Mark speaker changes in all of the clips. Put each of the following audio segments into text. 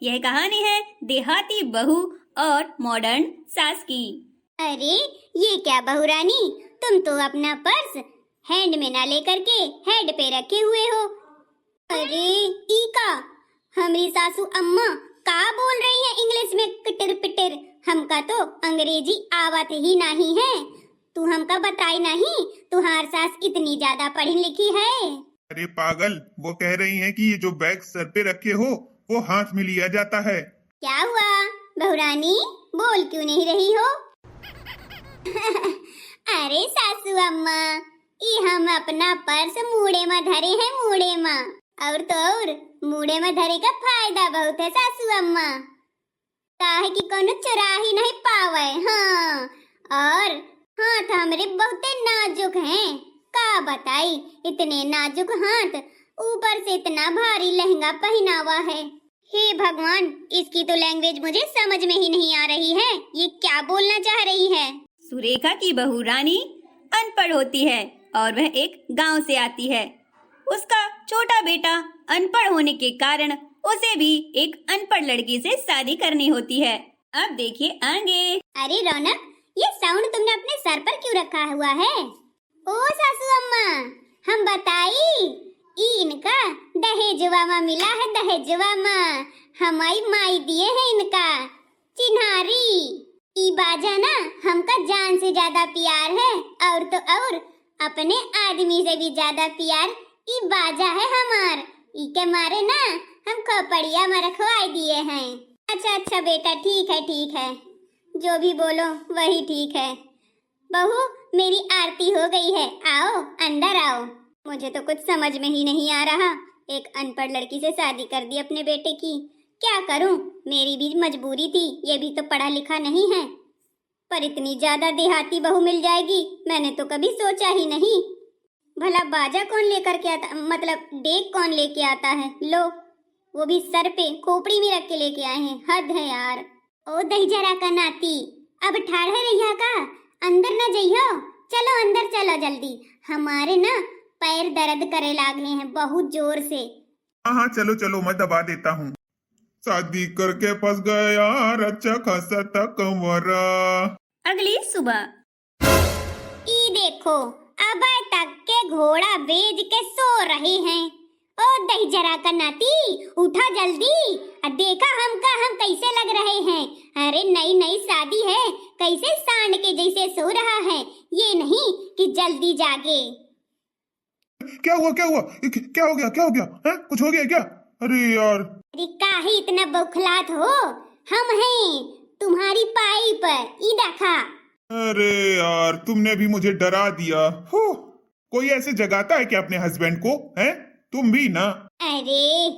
Speaker 1: यह कहानी है देहाती बहू और मॉडर्न सास की।
Speaker 2: अरे ये क्या बहू रानी, तुम तो अपना पर्स हैंड में ना लेकर के हेड पे रखे हुए हो। अरे ई का हमारी सासू अम्मा का बोल रही है इंग्लिश में किटर पिटर, हमका तो अंग्रेजी आवत ही नहीं है। तू हमका बताई नहीं तुहार सास इतनी ज्यादा पढ़ी लिखी है।
Speaker 3: अरे पागल, वो कह रही हैं कि ये जो बैग सर पे रखे हो वो हाथ में लिया जाता है।
Speaker 2: क्या हुआ बहू रानी, बोल क्यों नहीं रही हो? अरे सासू अम्मा, ये हम अपना पर्स मूड़े में धरे हैं, मूड़े में। और तो और मूड़े में धरे का फायदा बहुत है सासू अम्मा, काहे कि कोनो चुरा ही नहीं पावे। हाँ, और हाथ हमारे बहुते नाजुक हैं, का बताई इतने नाजुक हाथ, ऊपर से इतना भारी लहंगा पहनावा है। हे भगवान, इसकी तो लैंग्वेज मुझे समझ में ही नहीं आ रही है, ये क्या बोलना चाह रही है।
Speaker 1: सुरेखा की बहू रानी अनपढ़ होती है और वह एक गांव से आती है। उसका छोटा बेटा अनपढ़ होने के कारण उसे भी एक अनपढ़ लड़की से शादी करनी होती है। अब देखिए आगे।
Speaker 2: अरे रौनक, ये साउंड तुमने अपने सर पर क्यों रखा हुआ है? ओ सासू अम्मा, हम बताई, इनका दहेजवा में मिला है, दहेजवा में हमारी माई दिए हैं इनका चिन्हारी। ई बाजा ना हमका जान से ज्यादा प्यार है, और तो और अपने आदमी से भी ज्यादा प्यार ई बाजा है हमार। ई के मारे ना हम खोपड़िया में रखवाई दिए हैं। अच्छा अच्छा बेटा, ठीक है, जो भी बोलो वही ठीक है। बहू मेरी आरती हो गई है, आओ अंदर आओ। मुझे तो कुछ समझ में ही नहीं आ रहा, एक अनपढ़ लड़की से शादी कर दी अपने बेटे की। क्या करूं, मेरी भी मजबूरी थी, ये भी तो पढ़ा लिखा नहीं है। पर इतनी ज्यादा देहाती बहू मिल जाएगी मैंने तो कभी सोचा ही नहीं। भला बाजा कौन लेकर के आता, मतलब डेक कौन लेके आता है? लो, वो भी सर पे खोपड़ी में रख के लेके आए हैं, हद है यार। ओ दहीजरा का नाती, अब ठाढ़े रहिया का, अंदर न जइयो, चलो अंदर चलो जल्दी, हमारे ना पैर दर्द करे लागले हैं बहुत जोर से।
Speaker 3: हाँ चलो चलो, मैं दबा देता हूँ। शादी करके फंस गया अच्छा खासा था कमरा।
Speaker 1: अगली सुबह।
Speaker 2: ई देखो, अब तक के घोड़ा बेच के सो रहे हैं। ओ दहीजरा का नाती, उठा जल्दी, देखा हम कैसे लग रहे हैं। अरे नई शादी है, कैसे सांड के जैसे सो रहा है, ये नहीं कि जल्दी जागे।
Speaker 3: क्या हुआ क्या हो गया है? कुछ हो गया क्या? अरे यार,
Speaker 2: अरे काहे इतना बौखलात हो, हम हैं तुम्हारी पाई पर, ई देखा।
Speaker 3: अरे यार, तुमने भी मुझे डरा दिया। हो, कोई ऐसे जगाता है क्या अपने हस्बैंड को? हैं तुम भी ना।
Speaker 2: अरे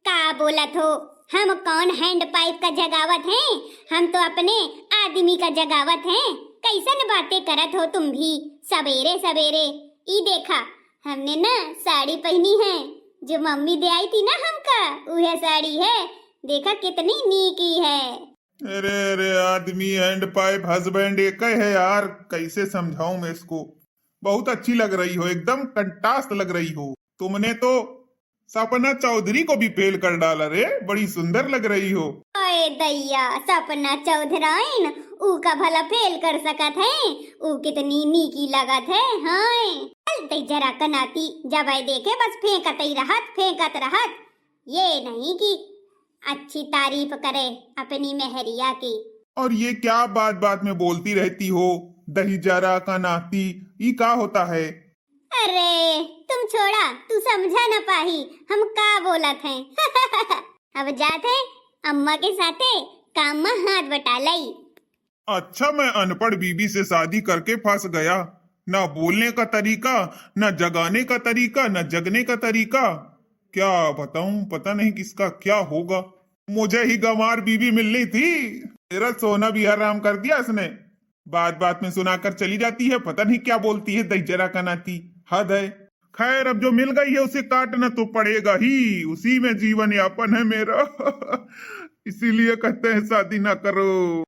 Speaker 2: का बोलत हो, हम कौन हैंड पाइप का जगावत हैं, हम तो अपने आदमी का जगावत हैं। कैसन बातें करत हो तुम भी सवेरे सवेरे। ई देखा, हमने ना साड़ी पहनी है, जो मम्मी दे आई थी ना हमका, वह साड़ी है, देखा कितनी नीकी है।
Speaker 3: अरे आदमी हैंड पाइप हस्बैंड एक है यार, कैसे समझाऊं मैं इसको। बहुत अच्छी लग रही हो, एकदम कंट्रास्ट लग रही हो। तुमने तो सपना चौधरी को भी फेल कर डाला रे, बड़ी सुंदर लग रही हो।
Speaker 2: ओए दैया, सपना चौधराइन ऊ का भला फेल कर सकत है, ऊ कितनी नीकी लगत है। हाय चलते जरा कनाती, जब आई देखे बस फेंकत रहत, ये नहीं कि अच्छी तारीफ करे अपनी मेहरिया की।
Speaker 3: और ये क्या बात बात में बोलती रहती हो, दही जरा का नाती, ये क्या होता है?
Speaker 2: अरे तुम छोड़ा, तू समझा न पाही हम का बोलत हैं। अब जाते अम्मा के साथे काम में हाथ बटा लई।
Speaker 3: अच्छा, मैं अनपढ़ बीबी से शादी करके फंस गया, ना बोलने का तरीका, ना जगाने का तरीका, ना जगने का तरीका। क्या बताऊं, पता नहीं किसका क्या होगा। मुझे ही गंवार बीबी मिलनी थी, मेरा सोना भी हराम कर दिया इसने। बात बात में सुनाकर चली जाती है, पता नहीं क्या बोलती है दहीजरा का नाती, हद है। खैर, अब जो मिल गई है उसे काटना तो पड़ेगा ही, उसी में जीवन यापन है मेरा। इसीलिए कहते हैं शादी ना करो।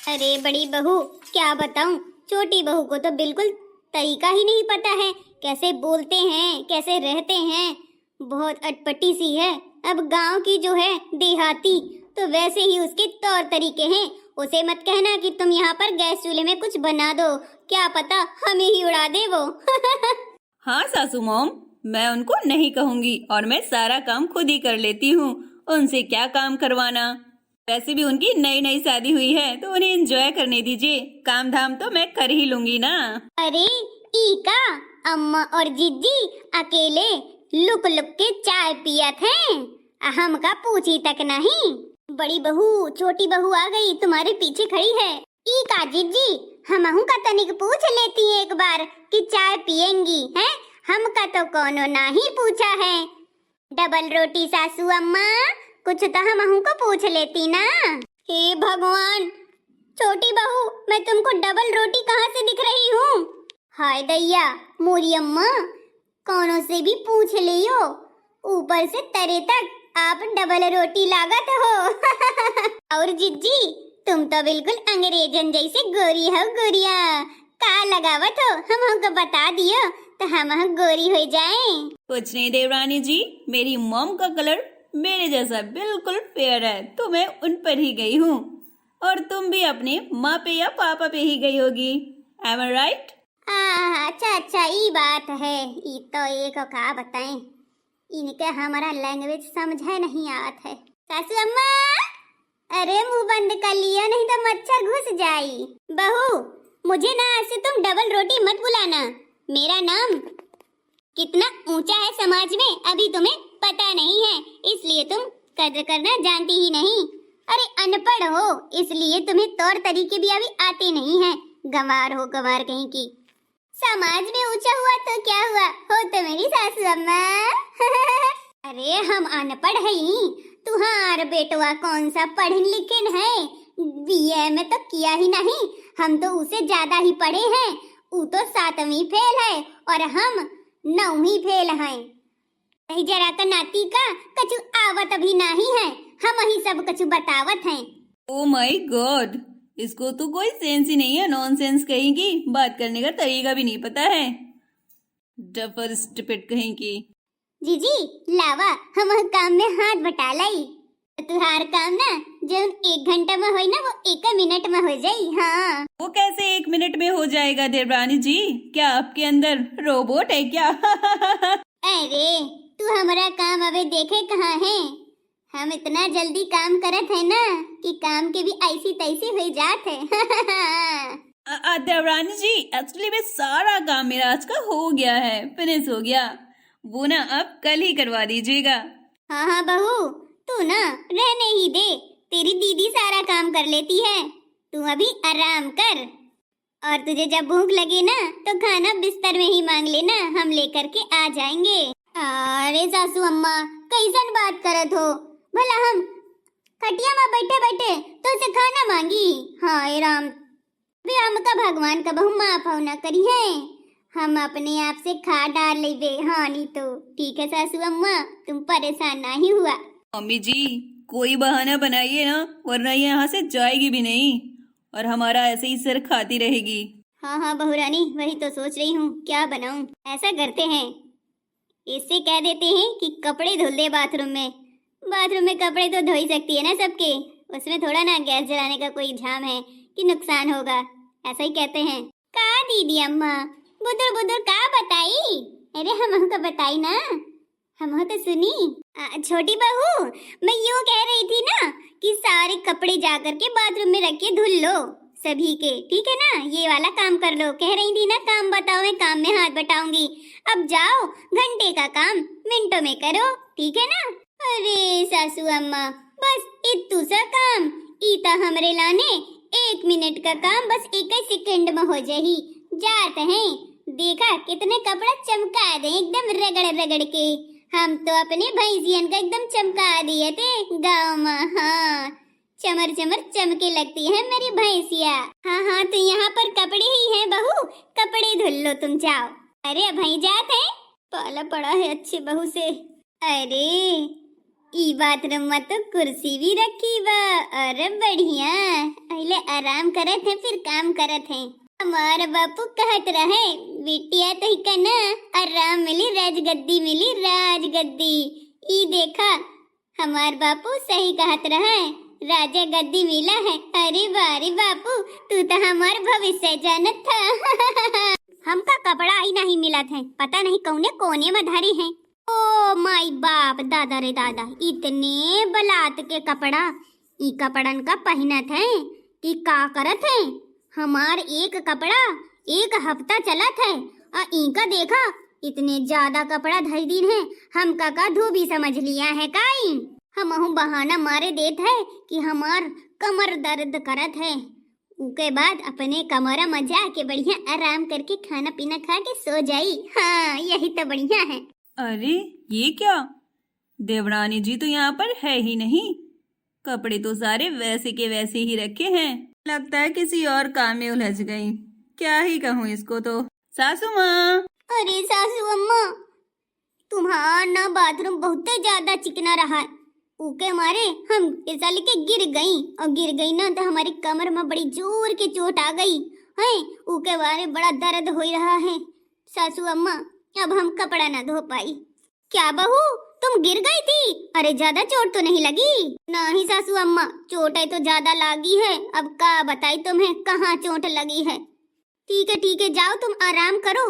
Speaker 2: अरे बड़ी बहू, क्या बताऊं, छोटी बहू को तो बिल्कुल तरीका ही नहीं पता है, कैसे बोलते हैं कैसे रहते हैं, बहुत अटपटी सी है। अब गांव की जो है देहाती तो वैसे ही उसके तौर तरीके हैं। उसे मत कहना कि तुम यहाँ पर गैस चूल्हे में कुछ बना दो, क्या पता हमें ही उड़ा दे वो।
Speaker 1: हाँ सासू मॉम, मैं उनको नहीं कहूँगी और मैं सारा काम खुद ही कर लेती हूँ। उनसे क्या काम करवाना। वैसे भी उनकी नई नई शादी हुई है तो उन्हें एंजॉय करने दीजिए। काम धाम तो मैं कर ही लूंगी ना।
Speaker 2: अरे ईका, अम्मा और जीजी अकेले लुक लुक के चाय पियत हैं, हमका पूछी तक नहीं। बड़ी बहू छोटी बहू आ गई, तुम्हारे पीछे खड़ी है। ईका जीजी, हमहू का तनिक पूछ लेती है एक बार कि चाय पियेंगी हैं? हमका तो कोनो नहीं पूछा है। डबल रोटी सासू अम्मा, कुछ तो हमहू को पूछ लेती ना। हे भगवान, छोटी बहू मैं तुमको डबल रोटी कहाँ से दिख रही हूँ? हाय दैया, मोरी अम्मा कौनों से भी पूछ लियो, ऊपर से तरे तक आप डबल रोटी लागत हो। और जिज्जी तुम तो बिल्कुल अंग्रेजन जैसे गोरी हो गोरिया। का लगावत हो हमको बता दियो तो हम गोरी हो जाएं।
Speaker 1: कुछ नहीं देवरानी जी, मेरी मॉम का कलर मेरे जैसा बिल्कुल फेयर है तो मैं उन पर ही गई हूँ। और तुम भी अपने माँ पे या पापा पे ही गई होगी। एम आई राइट?
Speaker 2: अच्छा अच्छा, ये बात है। ये तो एक का बताएं, इनके हमारा लैंग्वेज समझे नहीं आत है। सासू अम्मा, अरे मुंह बंद कर लिया नहीं तो मच्छर घुस जाई। बहू मुझे ना आज से तुम डबल रोटी मत बुलाना। मेरा नाम कितना ऊंचा है समाज में अभी तुम्हें पता नहीं है, इसलिए तुम कद्र करना जानती ही नहीं। अरे अनपढ़ हो इसलिए तुम्हें तौर तरीके भी अभी आते नहीं हैं। गंवार हो गंवार कहीं की। समाज में ऊंचा हुआ तो क्या हुआ, हो तो मेरी सासू अम्मा। अरे हम अनपढ़ है ही, तुहार बेटवा कौन सा पढ़न लिखन है? बीए में तो किया ही नहीं, हम तो उसे ज्यादा ही पढ़े हैं। ऊ तो 7वीं फेल है और हम 9वीं फेल हैं। जरा का नाती का कछु आवत अभी नहीं है, हम ही सब कछु बतावत हैं।
Speaker 1: ओ माय गॉड, इसको तो कोई सेंस ही नहीं है, नॉनसेंस कहेगी। बात करने का तरीका भी नहीं पता है। डफर स्टूपिड कहेगी।
Speaker 2: जीजी लावा हम काम में हाथ बटा लाई। तुहार काम ना जो 1 घंटा में होई ना वो 1 मिनट में हो जाई। हाँ
Speaker 1: वो कैसे 1 मिनट में हो जाएगा देवरानी जी? क्या आपके अंदर रोबोट है क्या?
Speaker 2: अरे तू हमारा काम अबे देखे कहाँ है? हम इतना जल्दी काम करत है ना कि काम के भी ऐसी तैसी हो जात है।
Speaker 1: देवरानी जी एक्चुअली में सारा काम मेरा आज का हो गया है, फिनिश हो गया। वो ना अब कल ही करवा दीजिएगा।
Speaker 2: हाँ हाँ बहू, तू ना रहने ही दे, तेरी दीदी सारा काम कर लेती है, तू अभी आराम कर। और तुझे जब भूख लगे ना तो खाना बिस्तर में ही मांग लेना, हम लेकर के आ जाएंगे। अरे सासू अम्मा कैसन बात करत हो? भला हम खटिया में बैठे बैठे तो से खाना मांगी? हाय राम, वे हमका भगवान का बहु माफ हो न करी है, हम अपने आप से खा डाल लेबे। हाँ नहीं तो ठीक है सासू अम्मा, तुम परेशान नहीं हुआ।
Speaker 1: मम्मी जी कोई बहाना बनाइए ना, वरना ये यहाँ से जाएगी भी नहीं और हमारा ऐसे ही सिर खाती रहेगी।
Speaker 2: हाँ हाँ बहू रानी, वही तो सोच रही हूँ क्या बनाऊं। ऐसा करते हैं, इससे कह देते हैं कि कपड़े धुल दे बाथरूम में। बाथरूम में कपड़े तो धो ही सकती है ना सबके, उसमें थोड़ा ना गैस जलाने का कोई झाम है कि नुकसान होगा। ऐसा ही कहते हैं। का दीदी अम्मा बुदुर बुदुर का बताई? अरे हम तो बताई ना, हम तो सुनी। छोटी बहू मैं यूँ कह रही थी ना कि सारे कपड़े जाकर के बाथरूम में रख के धुल लो सभी के, ठीक है ना? ये वाला काम कर लो। कह रही थी ना काम बताओ, मैं काम में हाथ बटाऊंगी। अब जाओ, घंटे का काम मिनटों में करो, ठीक है ना? अरे सासू अम्मा बस इतू सा काम, इता हमरे लाने 1 मिनट का काम बस 1 सेकंड में हो जाही। जाते हैं, देखा कितने कपड़ा चमका दे एकदम रगड़ रगड़ के। हम तो अपने भैंसियन का एकदम चमका दिए थे गाँव में। हाँ चमर चमर चमके लगती है मेरी भैंसिया। हाँ हाँ तो यहाँ पर कपड़े ही हैं बहू, कपड़े धुल लो तुम, जाओ। अरे भाई जाते हैं, पाला पड़ा है अच्छे बहू से। अरे ई बाथरूम में तो कुर्सी भी रखी बा, अरे बढ़िया, पहले आराम करत है फिर काम करत है। हमारा बापू कहत रहे बिटिया तो ही ना आराम मिली राजगद्दी मिली राजगद्दी। ई देखा हमार बापू सही कहत रहे, राजा गद्दी मिला है। अरे वाह बापू, तू तो हमार भविष्य जानत था। हमका कपड़ा ही नहीं मिला थे, पता नहीं कौने कोने में धरी है। ओ माई बाप, दादा रे दादा, इतने बलात के कपड़ा ई कपड़न का पहनत है कि का करत है। हमार एक कपड़ा एक हफ्ता चलत है और इनका देखा इतने ज्यादा कपड़ा धर दिन है। हम का धोबी समझ लिया है काई। हम बहाना मारे देत है कि हमार कमर दर्द करत है। उसके बाद अपने कमरा में जाके बढ़िया आराम करके खाना पीना खा के सो जाई। हाँ, यही तो बढ़िया है।
Speaker 1: अरे ये क्या, देवरानी जी तो यहाँ पर है ही नहीं। कपड़े तो सारे वैसे के वैसे ही रखे हैं। लगता है किसी और काम में उलझ गई। क्या ही कहूँ इसको तो। सासू माँ।
Speaker 2: अरे सासू अम्मा, तुम्हारा ना बाथरूम बहुत ज्यादा चिकना रहा। ऊके मारे हम ऐसा लेके गिर गई और गिर गई ना तो हमारी कमर में बड़ी जोर की चोट आ गई है। ऊके मारे बड़ा दर्द हो रहा है। सासू अम्मा, अब हम कपड़ा ना धो पाई। क्या बहू, तुम गिर गई थी? अरे ज्यादा चोट तो नहीं लगी? नहीं सासू अम्मा, चोट है तो ज्यादा लगी है। अब का बताई तुम्हें कहाँ चोट लगी है। ठीक है, जाओ तुम आराम करो।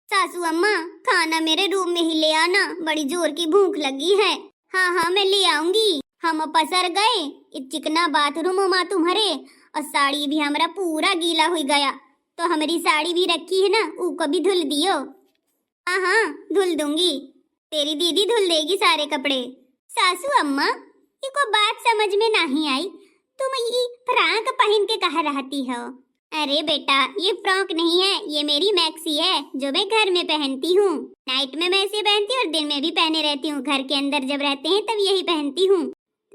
Speaker 2: सासू अम्मा, खाना मेरे रूम में ही ले आना, बड़ी जोर की भूख लगी है। हाँ, मैं ले आऊंगी। हम पसर गए इस चिकना बाथरूम में तुम्हारे, और साड़ी भी हमारा पूरा गीला हो गया। तो हमारी साड़ी भी रखी है ना, उसको भी धुल दियो। हाँ, धुल दूंगी। तेरी दीदी धुल देगी सारे कपड़े। सासू अम्मा, ये को बात समझ में नहीं आई, तुम ये फ्रॉक पहन के कहाँ रहती हो? अरे बेटा, ये फ्रॉक नहीं है, ये मेरी मैक्सी है जो मैं घर में पहनती हूँ। नाइट में मैं ऐसे पहनती हूँ और दिन में भी पहने रहती हूँ। घर के अंदर जब रहते हैं तब यही पहनती हूँ।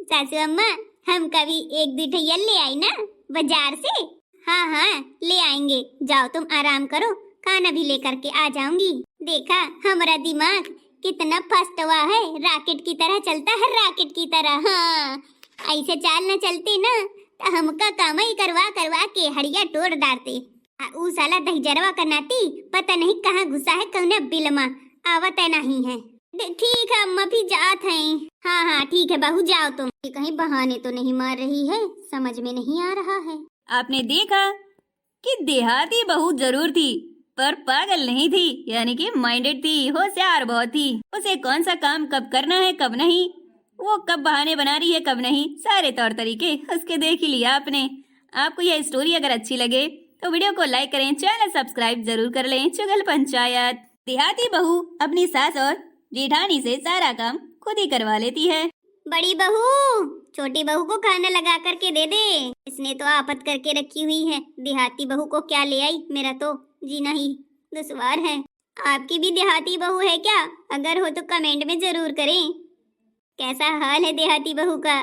Speaker 2: सासू अम्मा, हम कभी एक दो ठैया ले आई ना बाजार से। हाँ, ले आएंगे। जाओ तुम आराम करो, खाना भी लेकर के आ जाऊंगी। देखा हमारा दिमाग कितना फर्स्ट हुआ है, रॉकेट की तरह चलता है, रॉकेट की तरह। हाँ, ऐसे चाल न चलते ना तो हमका काम ही करवा के हड़िया तोड़ डालते। ऊ साला दहीजरवा का नाती पता नहीं कहाँ घुसा है, कौन बिल में आवत नहीं है। ठीक है अम्मा, भी जात हैं। हाँ, ठीक है बहू, जाओ तुम। कहीं बहाने तो नहीं मार रही है, समझ में नहीं आ रहा है।
Speaker 1: आपने देखा कि देहाती बहू जरूर थी पर पागल नहीं थी, यानी कि माइंडेड थी, होशियार बहुत थी। उसे कौन सा काम कब करना है कब नहीं, वो कब बहाने बना रही है कब नहीं, सारे तौर तरीके उसके देख ही लिया आपने। आपको यह स्टोरी अगर अच्छी लगे तो वीडियो को लाइक करें, चैनल सब्सक्राइब जरूर कर लें। चुगल पंचायत। देहाती बहू अपनी सास और जेठानी से सारा काम खुद ही करवा लेती है।
Speaker 2: बड़ी बहू, छोटी बहू को खाना लगा करके दे दे, इसने तो आफत करके रखी हुई है। देहाती बहू को क्या ले आई, मेरा तो जीना ही दुश्वार है। आपकी भी देहाती बहू है क्या? अगर हो तो कमेंट में जरूर करें। कैसा हाल है देहाती बहू का?